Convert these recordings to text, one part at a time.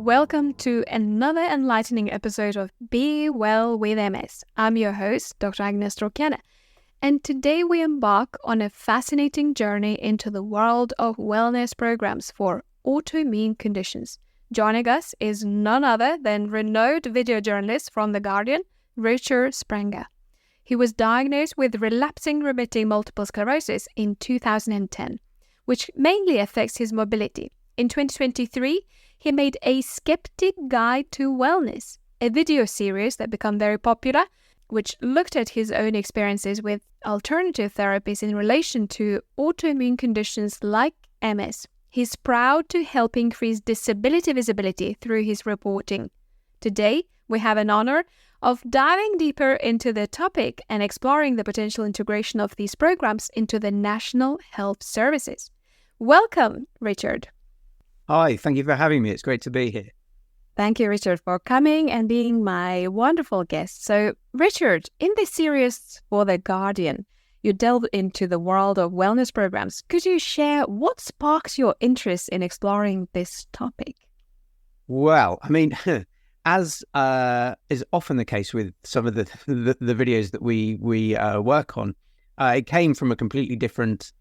Welcome to another enlightening episode of Be Well with MS. I'm your host, Dr. Agnes Trocchiana, and today we embark on a fascinating journey into the world of wellness programs for autoimmune conditions. Joining us is none other than renowned video journalist from The Guardian, Richard Sprenger. He was diagnosed with relapsing remitting multiple sclerosis in 2010, which mainly affects his mobility. In 2023, he made a Skeptic Guide to Wellness, a video series that became very popular, which looked at his own experiences with alternative therapies in relation to autoimmune conditions like MS. He's proud to help increase disability visibility through his reporting. Today, we have an honor of diving deeper into the topic and exploring the potential integration of these programs into the National Health Services. Welcome, Richard. Hi, thank you for having me. It's great to be here. Thank you, Richard, for coming and being my wonderful guest. So, Richard, in this series for The Guardian, you delve into the world of wellness programs. Could you share what sparks your interest in exploring this topic? Well, I mean, as is often the case with some of the videos that we work on, it came from a completely different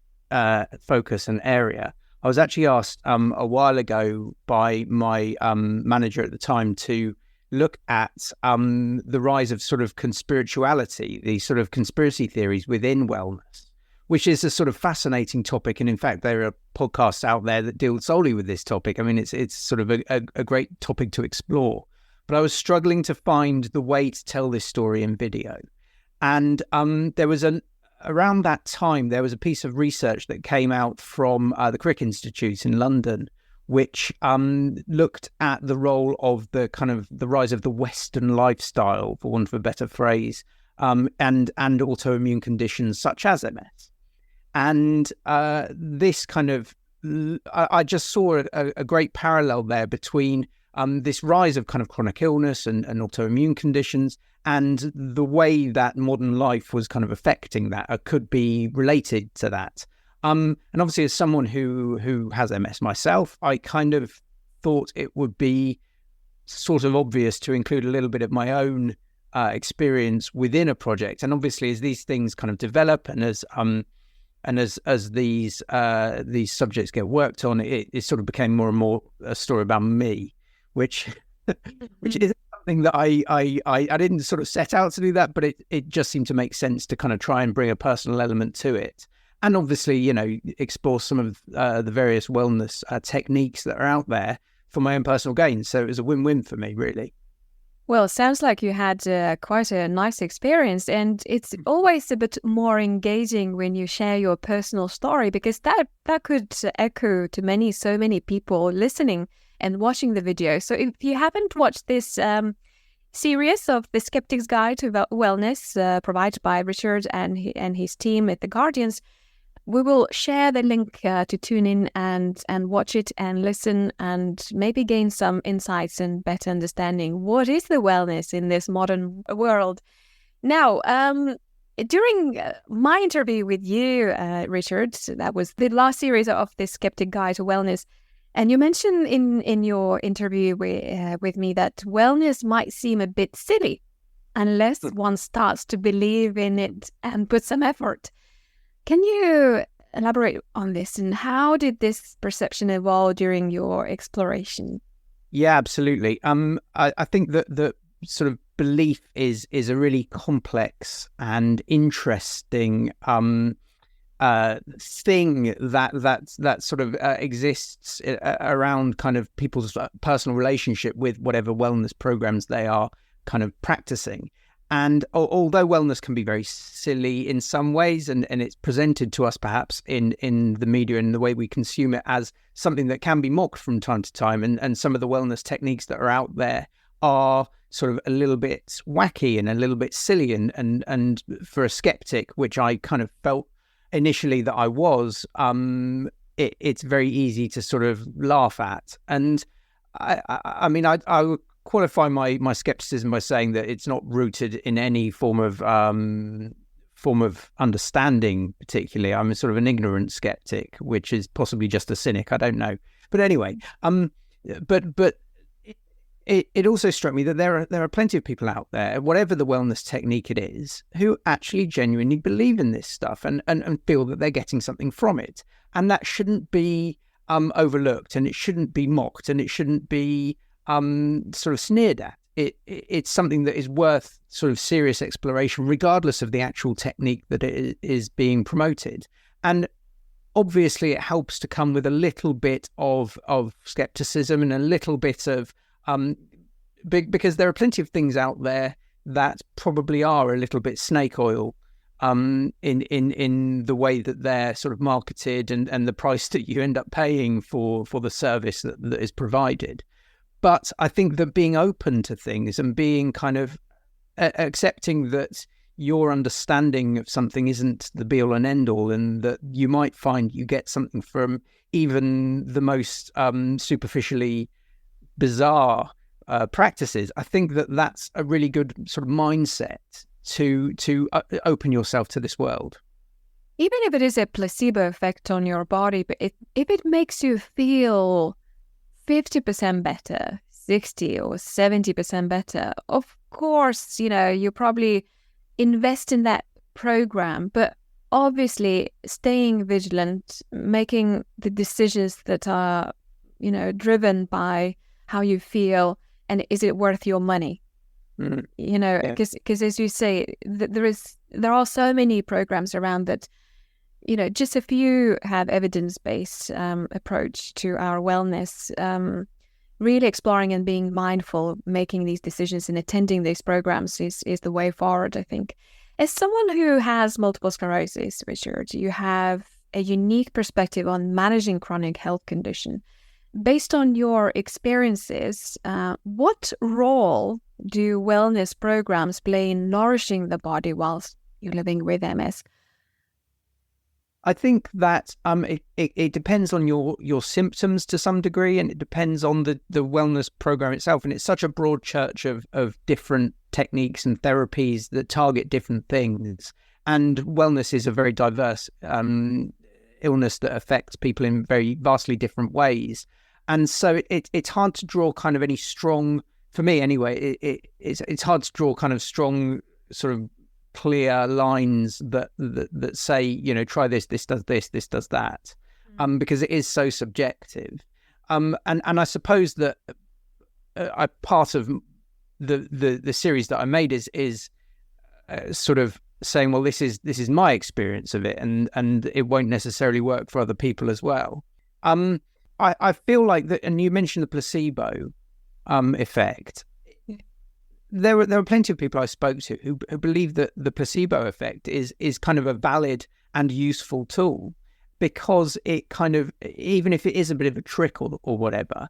focus and area. I was actually asked a while ago by my manager at the time to look at the rise of sort of conspirituality, these sort of conspiracy theories within wellness, which is a sort of fascinating topic. And in fact, there are podcasts out there that deal solely with this topic. I mean, it's sort of a great topic to explore. But I was struggling to find the way to tell this story in video. And there was around that time, there was a piece of research that came out from the Crick Institute in London, which looked at the role of the rise of the Western lifestyle, for want of a better phrase, and autoimmune conditions such as MS. And this I just saw a great parallel there between this rise of kind of chronic illness and autoimmune conditions and the way that modern life was kind of affecting that, or could be related to that. And obviously, as someone who has MS myself, I kind of thought it would be sort of obvious to include a little bit of my own experience within a project. And obviously, as these things kind of develop and as these subjects get worked on, it sort of became more and more a story about me, which is something that I didn't sort of set out to do that, but it just seemed to make sense to kind of try and bring a personal element to it. And obviously, you know, explore some of the various wellness techniques that are out there for my own personal gain. So it was a win-win for me, really. Well, it sounds like you had quite a nice experience, and it's always a bit more engaging when you share your personal story, because that could echo to so many people listening and watching the video. So if you haven't watched this series of The Skeptic's Guide to Wellness provided by Richard and his team at The Guardians, we will share the link to tune in and watch it and listen and maybe gain some insights and better understanding what is the wellness in this modern world. Now, during my interview with you, Richard, that was the last series of The Skeptic Guide to Wellness, and you mentioned in your interview with me that wellness might seem a bit silly unless one starts to believe in it and put some effort. Can you elaborate on this, and how did this perception evolve during your exploration? Yeah, absolutely. I think that the sort of belief is a really complex and interesting thing that sort of exists around kind of people's personal relationship with whatever wellness programs they are kind of practicing. And although wellness can be very silly in some ways, and it's presented to us perhaps in the media and the way we consume it as something that can be mocked from time to time, and some of the wellness techniques that are out there are sort of a little bit wacky and a little bit silly, and for a skeptic, which I kind of felt initially that I was, it's very easy to sort of laugh at. And I mean, I would qualify my skepticism by saying that it's not rooted in any form of understanding particularly. I'm a sort of an ignorant skeptic, which is possibly just a cynic. I don't know. But anyway, but it also struck me that there are plenty of people out there, whatever the wellness technique it is, who actually genuinely believe in this stuff and feel that they're getting something from it. And that shouldn't be overlooked, and it shouldn't be mocked, and it shouldn't be sort of sneered at. It's something that is worth sort of serious exploration, regardless of the actual technique that it is being promoted. And obviously, it helps to come with a little bit of skepticism and a little bit of because there are plenty of things out there that probably are a little bit snake oil in the way that they're sort of marketed and the price that you end up paying for the service that is provided. But I think that being open to things and being kind of accepting that your understanding of something isn't the be all and end all, and that you might find you get something from even the most superficially bizarre practices. I think that that's a really good sort of mindset to open yourself to this world. Even if it is a placebo effect on your body, but if it makes you feel 50% better, 60 or 70% better, of course, you probably invest in that program. But obviously, staying vigilant, making the decisions that are, driven by how you feel, and is it worth your money? Because as you say, there are so many programs around that, just if you have evidence-based approach to our wellness, really exploring and being mindful, making these decisions and attending these programs is the way forward, I think. As someone who has multiple sclerosis, Richard, you have a unique perspective on managing chronic health condition. Based on your experiences, what role do wellness programs play in nourishing the body whilst you're living with MS? I think that it depends on your symptoms to some degree, and it depends on the wellness program itself. And it's such a broad church of different techniques and therapies that target different things. And wellness is a very diverse illness that affects people in very vastly different ways. And so it's hard to draw kind of any strong, for me anyway, it's hard to draw kind of strong sort of clear lines that say, try this does this does that, because it is so subjective. And I suppose that part of the series that I made is sort of saying, well, this is my experience of it, and it won't necessarily work for other people as well. I feel like that, and you mentioned the placebo effect. There were plenty of people I spoke to who believe that the placebo effect is kind of a valid and useful tool, because it kind of, even if it is a bit of a trick or whatever,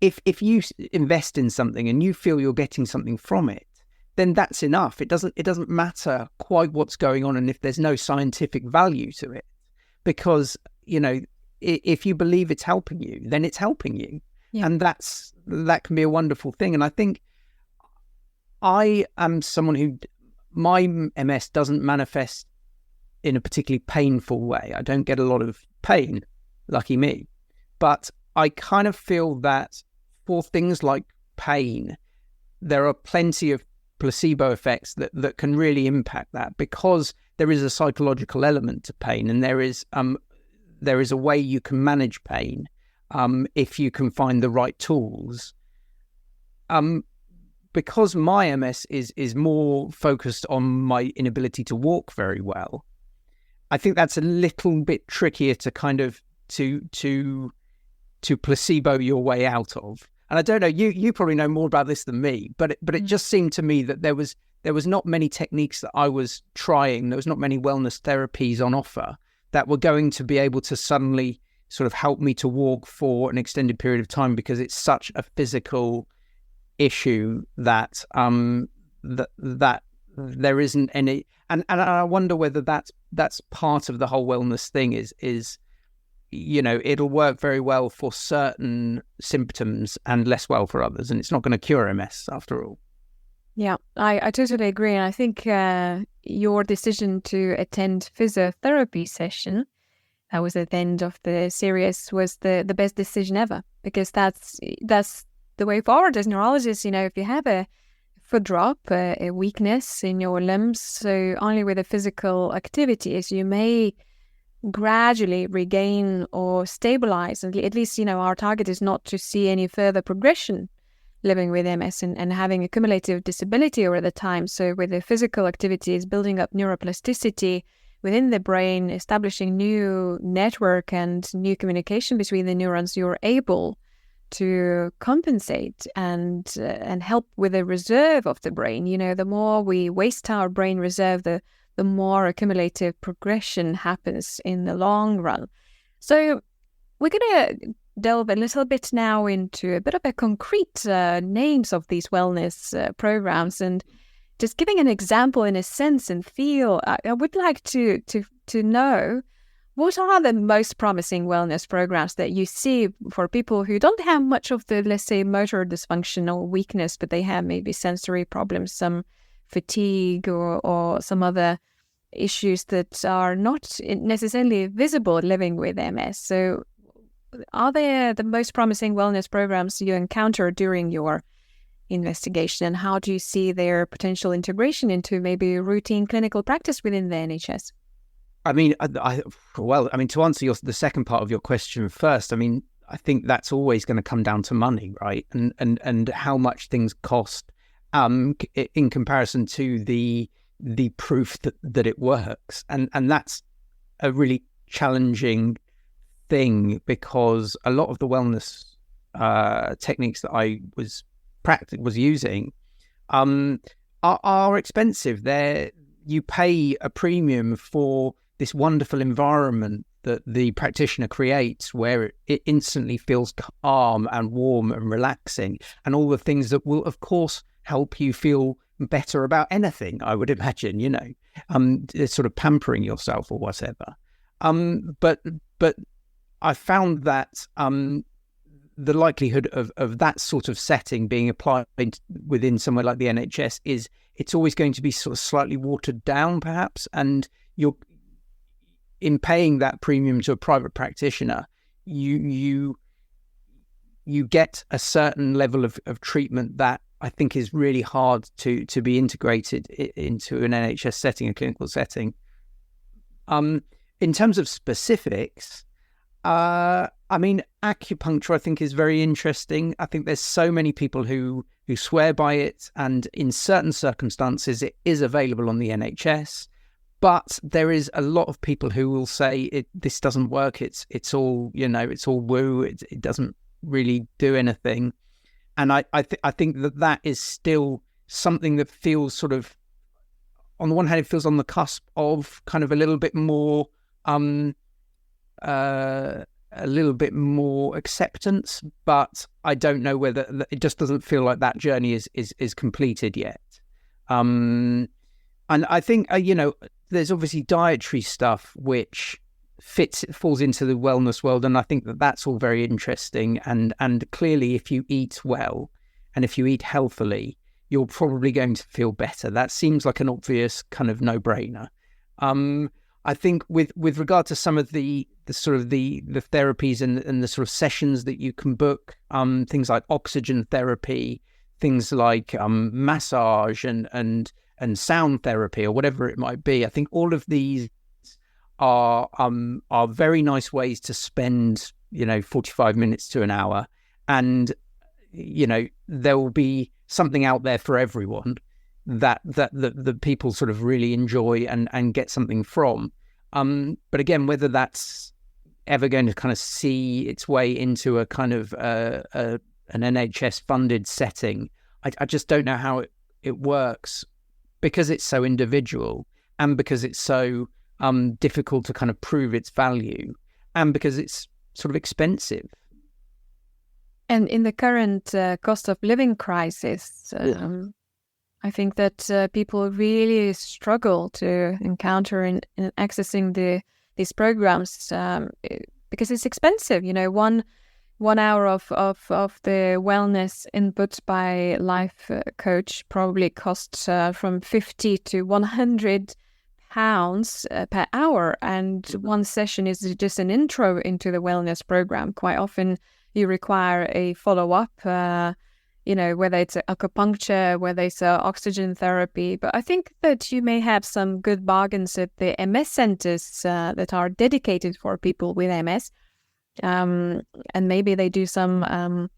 if you invest in something and you feel you're getting something from it, then that's enough. It doesn't matter quite what's going on, and if there's no scientific value to it, because if you believe it's helping you, then it's helping you. Yeah. And that can be a wonderful thing. And I think I am someone who, my MS doesn't manifest in a particularly painful way. I don't get a lot of pain, lucky me. But I kind of feel that for things like pain, there are plenty of placebo effects that can really impact that, because there is a psychological element to pain, and there is a way you can manage pain if you can find the right tools. Because my MS is more focused on my inability to walk very well, I think that's a little bit trickier to kind of to placebo your way out of. And I don't know, you probably know more about this than me, but it just seemed to me that there was not many techniques that I was trying. There was not many wellness therapies on offer that were going to be able to suddenly sort of help me to walk for an extended period of time, because it's such a physical issue that that there isn't any. And I wonder whether that's part of the whole wellness thing is it'll work very well for certain symptoms and less well for others, and it's not going to cure MS after all. Yeah, I totally agree. And I think your decision to attend physiotherapy session, that was at the end of the series, was the best decision ever, because that's the way forward as neurologists, if you have a foot drop, a weakness in your limbs, so only with the physical activities, you may gradually regain or stabilize. And at least, our target is not to see any further progression living with MS and having a cumulative disability over the time. So with the physical activities, building up neuroplasticity within the brain, establishing new network and new communication between the neurons, you're able to compensate and help with the reserve of the brain. The more we waste our brain reserve, the more accumulative progression happens in the long run. So we're going to delve a little bit now into a bit of a concrete names of these wellness programs, and just giving an example in a sense and feel. I would like to know, what are the most promising wellness programs that you see for people who don't have much of the, let's say, motor dysfunction or weakness, but they have maybe sensory problems, some fatigue or some other issues that are not necessarily visible living with MS. So are there the most promising wellness programs you encounter during your investigation, and how do you see their potential integration into maybe routine clinical practice within the NHS? I mean, to answer the second part of your question first, I think that's always going to come down to money, right? And how much things cost in comparison to the proof that it works. And that's a really challenging thing, because a lot of the wellness techniques that I was using are expensive. You pay a premium for this wonderful environment that the practitioner creates, where it instantly feels calm and warm and relaxing, and all the things that will, of course, help you feel better about anything, I would imagine, sort of pampering yourself or whatever. But I found that the likelihood of that sort of setting being applied within somewhere like the NHS is it's always going to be sort of slightly watered down, perhaps, and you're in paying that premium to a private practitioner, you get a certain level of treatment that I think is really hard to be integrated into an NHS setting, a clinical setting. In terms of specifics, acupuncture I think is very interesting. I think there's so many people who swear by it, and in certain circumstances it is available on the NHS. But there is a lot of people who will say this doesn't work. It's all it's all woo. It doesn't really do anything. And I think that is still something that feels sort of, on the one hand, it feels on the cusp of kind of a little bit more acceptance, but I don't know whether it just doesn't feel like that journey is completed yet. And I think there's obviously dietary stuff which falls into the wellness world, and I think that's all very interesting. And clearly, if you eat well and if you eat healthily, you're probably going to feel better. That seems like an obvious kind of no-brainer. I think with regard to some of the sort of the therapies and the sort of sessions that you can book, things like oxygen therapy, things like massage and sound therapy or whatever it might be. I think all of these are very nice ways to spend 45 minutes to an hour, and there will be something out there for everyone that the people sort of really enjoy and get something from. But again, whether that's ever going to kind of see its way into a kind of an NHS funded setting, I just don't know how it works, because it's so individual, and because it's so difficult to kind of prove its value, and because it's sort of expensive. And in the current cost of living crisis, I think that people really struggle to encounter in accessing these programs because it's expensive. 1 hour of the wellness input by life coach probably costs from 50 to 100 pounds per hour, and one session is just an intro into the wellness program. Quite often you require a follow-up whether it's acupuncture, whether it's oxygen therapy. But I think that you may have some good bargains at the MS centers that are dedicated for people with MS. And maybe they do some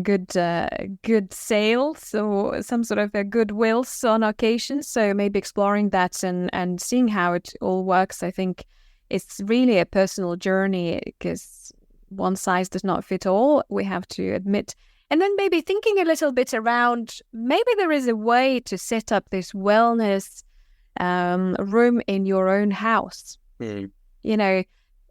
good sales or some sort of a goodwills on occasion. So maybe exploring that and seeing how it all works. I think it's really a personal journey because one size does not fit all, we have to admit. And then maybe thinking a little bit around, maybe there is a way to set up this wellness room in your own house.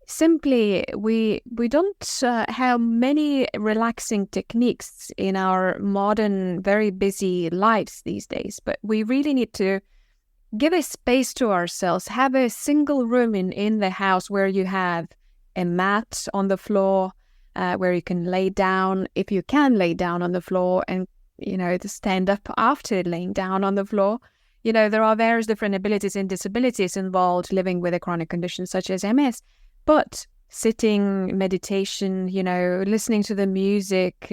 Simply, we don't have many relaxing techniques in our modern, very busy lives these days, but we really need to give a space to ourselves, have a single room in the house where you have a mat on the floor, where you can lay down, if you can lay down on the floor, and, to stand up after laying down on the floor. There are various different abilities and disabilities involved living with a chronic condition such as MS. But sitting, meditation, listening to the music,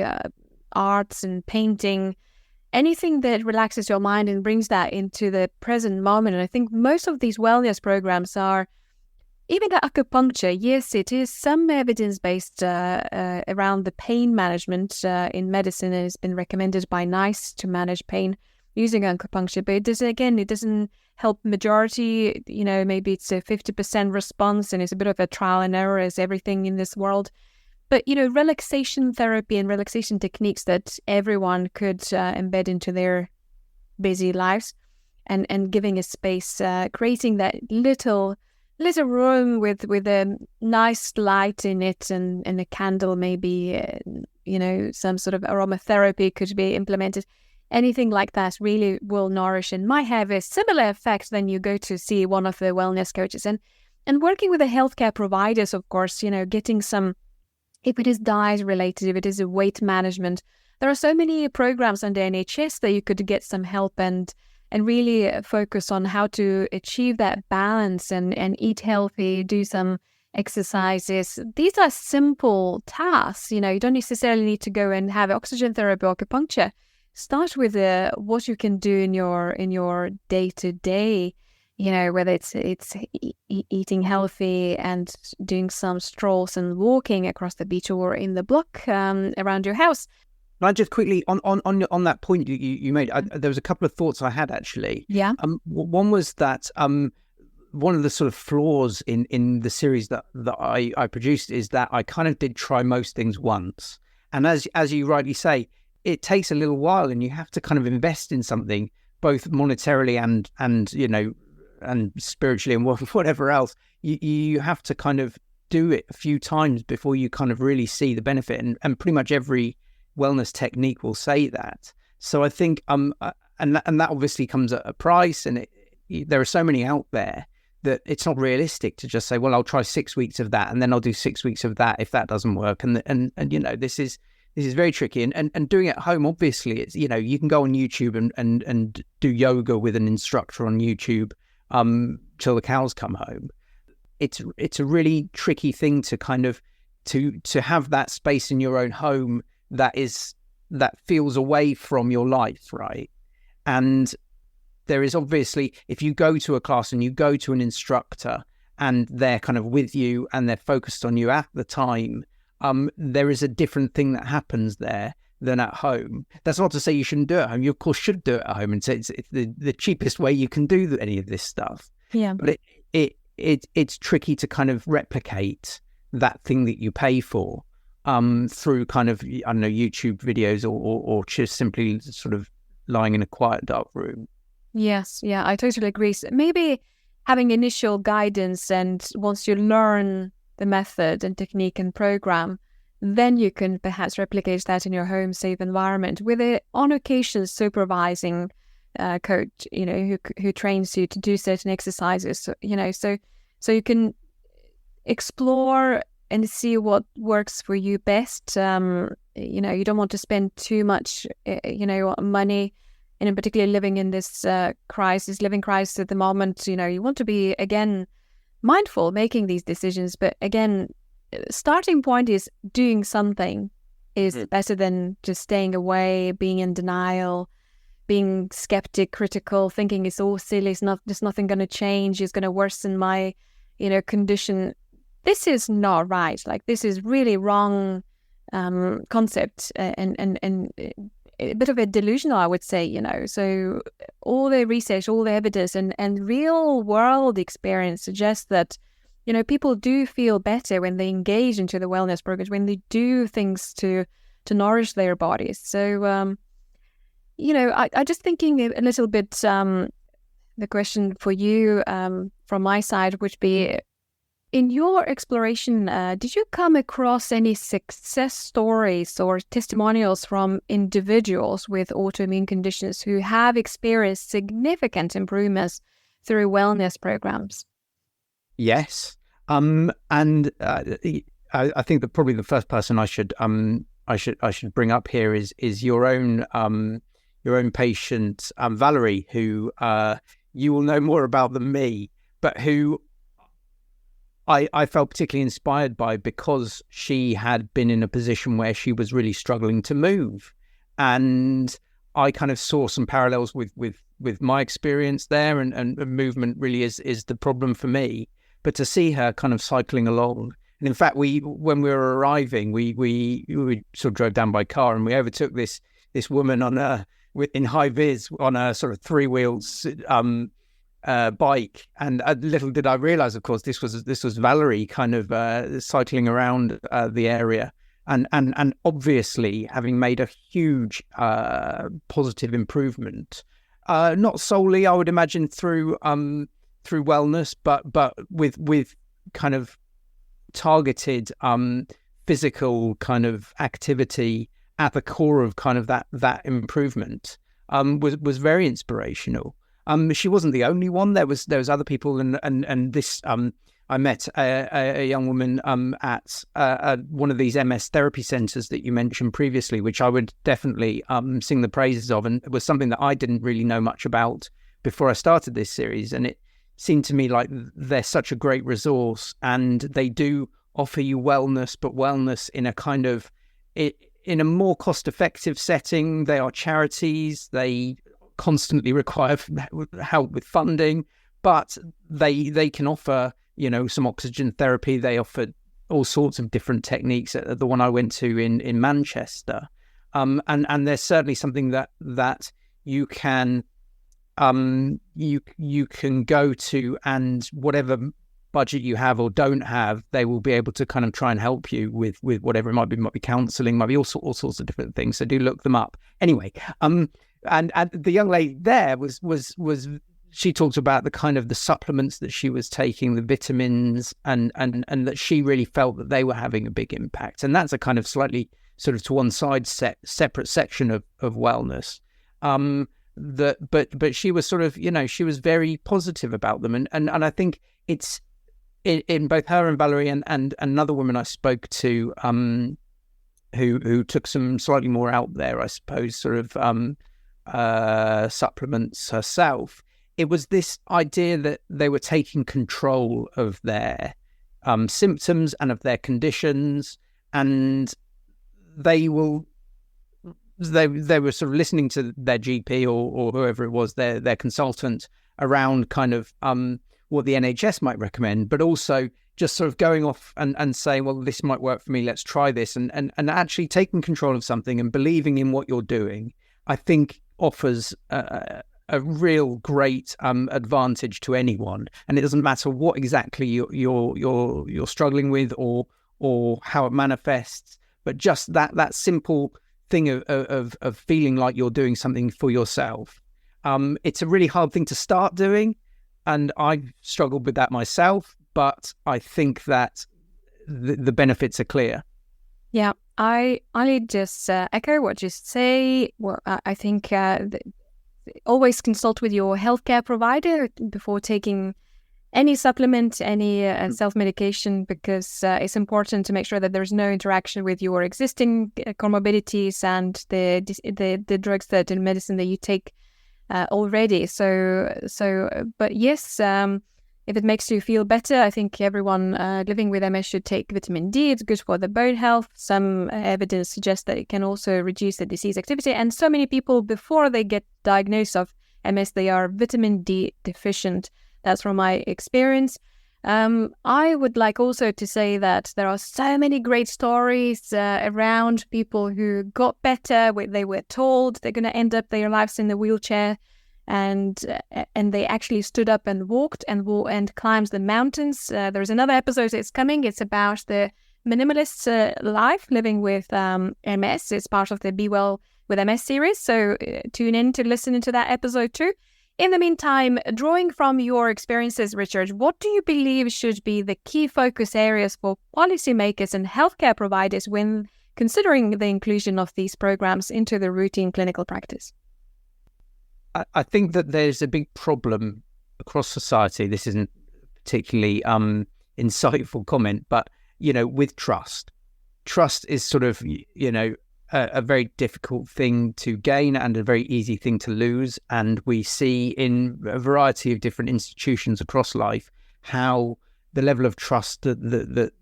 arts and painting, anything that relaxes your mind and brings that into the present moment. And I think most of these wellness programs are, even the acupuncture, yes, it is some evidence-based around the pain management in medicine. It has been recommended by NICE to manage pain using acupuncture, but it doesn't help majority. Maybe it's a 50% response, and it's a bit of a trial and error as everything in this world. But, relaxation therapy and relaxation techniques that everyone could embed into their busy lives and giving a space, creating that little room with a nice light in it and a candle, maybe, some sort of aromatherapy could be implemented. Anything like that really will nourish and might have a similar effect when you go to see one of the wellness coaches. And working with the healthcare providers, of course, getting some, if it is diet related, if it is a weight management, there are so many programs under NHS that you could get some help and really focus on how to achieve that balance and eat healthy, do some exercises. These are simple tasks. You don't necessarily need to go and have oxygen therapy or acupuncture. Start with what you can do in your day-to-day, whether it's eating healthy and doing some strolls and walking across the beach or in the block around your house. Can I just quickly, on that point you made, there was a couple of thoughts I had, actually. Yeah. One was that one of the sort of flaws in the series that I produced is that I kind of did try most things once. And as you rightly say, it takes a little while, and you have to kind of invest in something, both monetarily and and spiritually and whatever else. You have to kind of do it a few times before you kind of really see the benefit. And pretty much every wellness technique will say that. So I think and that obviously comes at a price, and there are so many out there that it's not realistic to just say, well, I'll try 6 weeks of that and then I'll do 6 weeks of that if that doesn't work. And this is very tricky, and doing it at home, obviously, it's, you can go on YouTube and do yoga with an instructor on YouTube till the cows come home. It's a really tricky thing to kind of to have that space in your own home that feels away from your life, right? And there is obviously, if you go to a class and you go to an instructor and they're kind of with you and they're focused on you at the time, there is a different thing that happens there than at home. That's not to say you shouldn't do it at home. You, of course, should do it at home. And so it's the cheapest way you can do any of this stuff. Yeah. But it's tricky to kind of replicate that thing that you pay for through kind of, I don't know, YouTube videos or just simply sort of lying in a quiet, dark room. Yes. Yeah, I totally agree. So maybe having initial guidance, and once you learn the method and technique and program, then you can perhaps replicate that in your home safe environment with a on occasion supervising coach, who trains you to do certain exercises, so you can explore and see what works for you best. You don't want to spend too much money, and in particular living in this living crisis at the moment. You want to be, again, mindful making these decisions, but again, starting point is doing something is better than just staying away, being in denial, being skeptic, critical, thinking it's all silly, there's nothing going to change, it's going to worsen my, condition. This is not right. Like, this is really wrong concept, and a bit of a delusional, I would say, So all the research, all the evidence and real world experience suggests that, people do feel better when they engage into the wellness programs, when they do things to nourish their bodies. So, I just thinking a little bit, the question for you from my side would be, in your exploration, did you come across any success stories or testimonials from individuals with autoimmune conditions who have experienced significant improvements through wellness programs? Yes. And I think that probably the first person I should bring up here is your own patient, Valerie, who you will know more about than me, but who I felt particularly inspired by, because she had been in a position where she was really struggling to move. And I kind of saw some parallels with my experience there, and movement really is the problem for me. But to see her kind of cycling along, and in fact, when we were arriving, we sort of drove down by car, and we overtook this woman in high vis on a sort of 3-wheels bike, and little did I realize, of course, this was Valerie kind of cycling around the area, and obviously having made a huge positive improvement, not solely, I would imagine, through wellness, but with kind of targeted physical kind of activity at the core of kind of that improvement, was very inspirational. She wasn't the only one. There was other people, and this I met a young woman at one of these MS therapy centres that you mentioned previously, which I would definitely sing the praises of, and it was something that I didn't really know much about before I started this series, and it seemed to me like they're such a great resource, and they do offer you wellness, but wellness in a kind of in a more cost-effective setting. They are charities. They constantly require help with funding, but they can offer, some oxygen therapy. They offer all sorts of different techniques. The one I went to in Manchester, and there's certainly something that you can you can go to, and whatever budget you have or don't have, they will be able to kind of try and help you with whatever it might be. Might be counselling, might be all sorts of different things. So do look them up. Anyway, and the young lady there was she talked about the kind of the supplements that she was taking, the vitamins, and that she really felt that they were having a big impact. And that's a kind of slightly sort of to one side separate section of wellness. But she was sort of, she was very positive about them, and I think it's in both her and Valerie and another woman I spoke to, who took some slightly more out there, I suppose, sort of supplements herself. It was this idea that they were taking control of their symptoms and of their conditions, and they were sort of listening to their GP or whoever it was, their consultant, around kind of what the NHS might recommend, but also just sort of going off and saying, well, this might work for me, let's try this, and actually taking control of something and believing in what you're doing, I think offers a real great advantage to anyone. And it doesn't matter what exactly you're struggling with or how it manifests, but just that simple thing of feeling like you're doing something for yourself. It's a really hard thing to start doing, and I've struggled with that myself, but I think that the benefits are clear. Yeah, I just echo what you say. Well, I think always consult with your healthcare provider before taking any supplement, any self-medication, because it's important to make sure that there's no interaction with your existing comorbidities and the drugs and medicine that you take already. But yes, if it makes you feel better, I think everyone living with MS should take vitamin D. It's good for the bone health. Some evidence suggests that it can also reduce the disease activity. And so many people, before they get diagnosed of MS, they are vitamin D deficient. That's from my experience. I would like also to say that there are so many great stories around people who got better. They were told they're going to end up their lives in a wheelchair, and they actually stood up and walked and climbed the mountains. There's another episode that's coming. It's about the minimalist life living with MS. It's part of the Be Well with MS series. So tune in to listen to that episode too. In the meantime, drawing from your experiences, Richard, what do you believe should be the key focus areas for policymakers and healthcare providers when considering the inclusion of these programs into the routine clinical practice? I think that there's a big problem across society. This isn't particularly insightful comment, but, with trust. Trust is sort of, a very difficult thing to gain and a very easy thing to lose. And we see in a variety of different institutions across life how the level of trust that the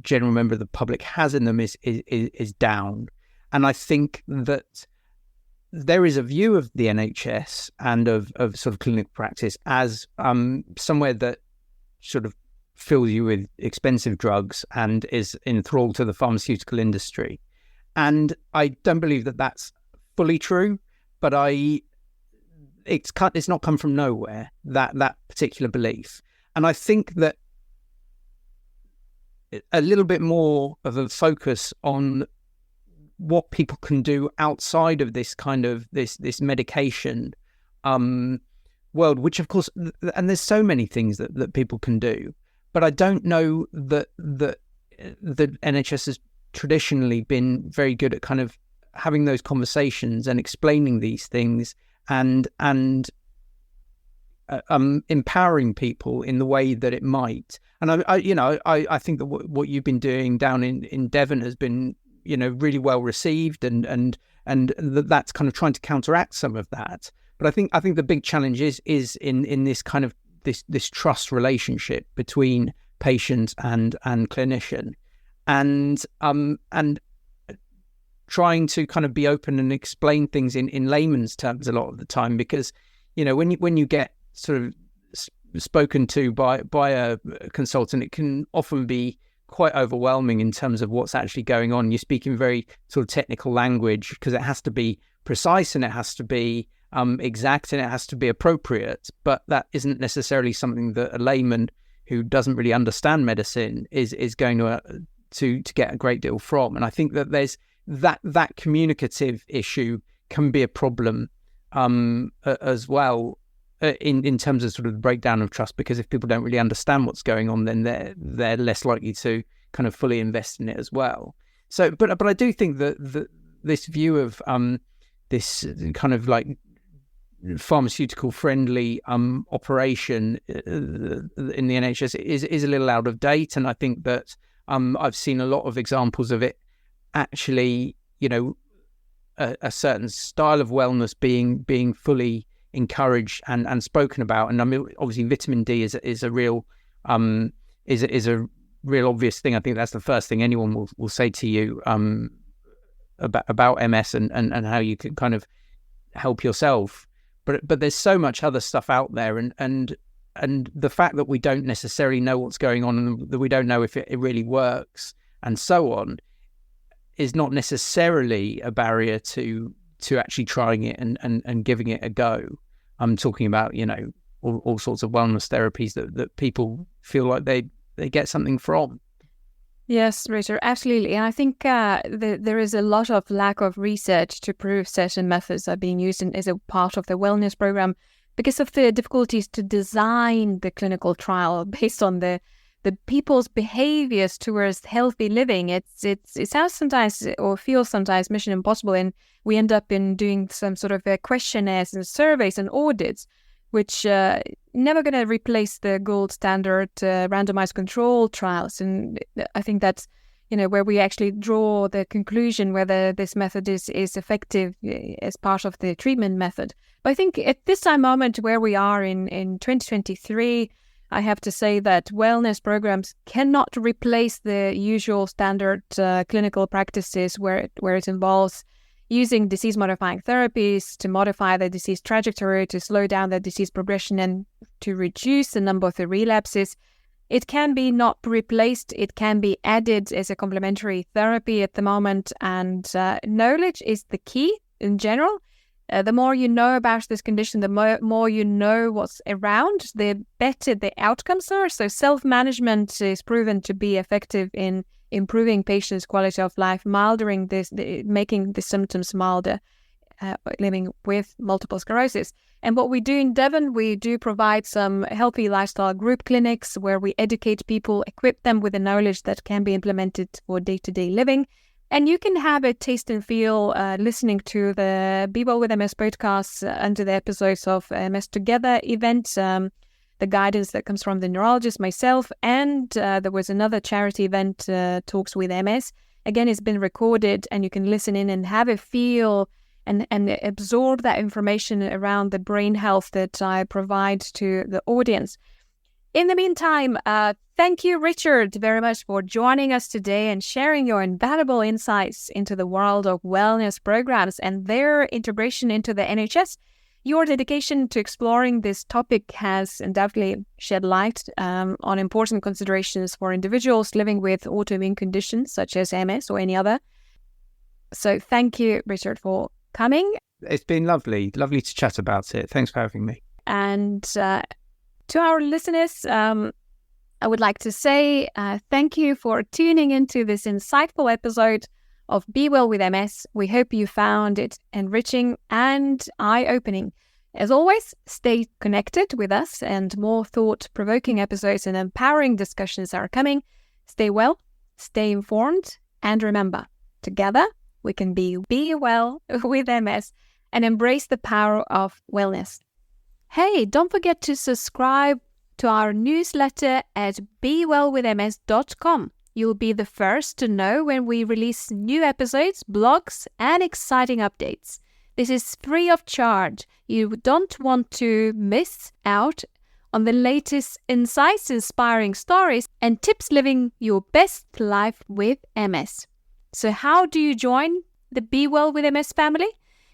general member of the public has in them is down. And I think that there is a view of the NHS and of sort of clinical practice as somewhere that sort of fills you with expensive drugs and is enthralled to the pharmaceutical industry. And I don't believe that that's fully true, but it's not come from nowhere, that particular belief. And I think that a little bit more of a focus on what people can do outside of this kind of this medication world, which of course, and there's so many things that people can do, but I don't know that the NHS has traditionally been very good at kind of having those conversations and explaining these things and empowering people in the way that it might. And I think that what you've been doing down in Devon has been really well received, and that's kind of trying to counteract some of that. But I think the big challenge is in this kind of this trust relationship between patient and clinician, and trying to kind of be open and explain things in layman's terms a lot of the time, because when you get sort of spoken to by a consultant, it can often be quite overwhelming in terms of what's actually going on. You speak in very sort of technical language because it has to be precise and it has to be exact and it has to be appropriate, but that isn't necessarily something that a layman who doesn't really understand medicine is going to get a great deal from. And I think that there's that communicative issue can be a problem as well in terms of sort of the breakdown of trust, because if people don't really understand what's going on, then they're less likely to kind of fully invest in it as well. So, but I do think that this view of this kind of like pharmaceutical friendly operation in the NHS is a little out of date, and I think that I've seen a lot of examples of it actually, a certain style of wellness being fully encouraged and spoken about. And I mean, obviously vitamin D is a real real obvious thing. I think that's the first thing anyone will say to you about MS and how you can kind of help yourself. But there's so much other stuff out there, and the fact that we don't necessarily know what's going on and that we don't know if it really works and so on is not necessarily a barrier to actually trying it and giving it a go. I'm talking about, all sorts of wellness therapies that people feel like they get something from. Yes, Richard, absolutely. And I think there is a lot of lack of research to prove certain methods are being used as a part of the wellness program because of the difficulties to design the clinical trial based on the people's behaviors towards healthy living. It sounds sometimes or feels sometimes mission impossible, and we end up in doing some sort of questionnaires and surveys and audits, which never going to replace the gold standard randomized control trials. And I think that's, where we actually draw the conclusion whether this method is effective as part of the treatment method. But I think at this time moment where we are in 2023, I have to say that wellness programs cannot replace the usual standard clinical practices where it involves using disease-modifying therapies to modify the disease trajectory, to slow down the disease progression, and to reduce the number of the relapses. It can be not replaced. It can be added as a complementary therapy at the moment, and knowledge is the key in general. The more you know about this condition, the more you know what's around, the better the outcomes are. So self-management is proven to be effective in improving patients' quality of life, making the symptoms milder, living with multiple sclerosis. And what we do in Devon, we do provide some healthy lifestyle group clinics where we educate people, equip them with the knowledge that can be implemented for day-to-day living. And you can have a taste and feel listening to the Be Well with MS podcasts under the episodes of MS Together event, the guidance that comes from the neurologist, myself, and there was another charity event, Talks with MS. Again, it's been recorded and you can listen in and have a feel and absorb that information around the brain health that I provide to the audience. In the meantime, thank you, Richard, very much for joining us today and sharing your invaluable insights into the world of wellness programs and their integration into the NHS. Your dedication to exploring this topic has undoubtedly shed light on important considerations for individuals living with autoimmune conditions such as MS or any other. So thank you, Richard, for coming. It's been lovely to chat about it. Thanks for having me. And to our listeners, I would like to say thank you for tuning into this insightful episode of Be Well with MS. We hope you found it enriching and eye-opening. As always, stay connected with us, and more thought-provoking episodes and empowering discussions are coming. Stay well, stay informed, and remember, together we can be well with MS and embrace the power of wellness. Hey, don't forget to subscribe to our newsletter at bewellwithms.com. You'll be the first to know when we release new episodes, blogs, and exciting updates. This is free of charge. You don't want to miss out on the latest insights, inspiring stories, and tips living your best life with MS. So how do you join the Be Well with MS family?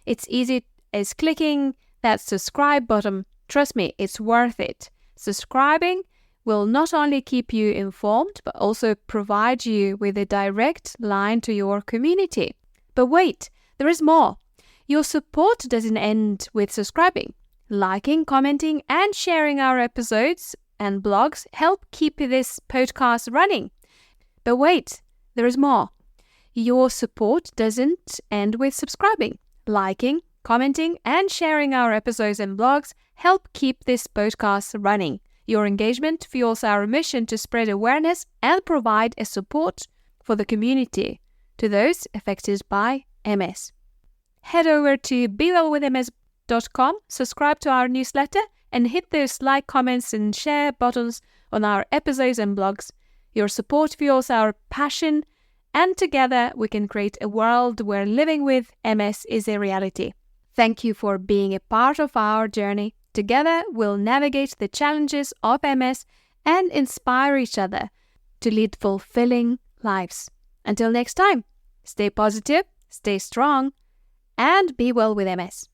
It's easy as clicking that subscribe button. Trust me, it's worth it. Subscribing will not only keep you informed, but also provide you with a direct line to your community. But wait, there is more. Your support doesn't end with subscribing. Liking, commenting, and sharing our episodes and blogs help keep this podcast running. But wait, there is more. Your support doesn't end with subscribing. Liking, commenting, and sharing our episodes and blogs help keep this podcast running. Your engagement fuels our mission to spread awareness and provide a support for the community to those affected by MS. Head over to bewellwithms.com, subscribe to our newsletter, and hit those like, comments, and share buttons on our episodes and blogs. Your support fuels our passion, and together we can create a world where living with MS is a reality. Thank you for being a part of our journey. Together, we'll navigate the challenges of MS and inspire each other to lead fulfilling lives. Until next time, stay positive, stay strong, and be well with MS.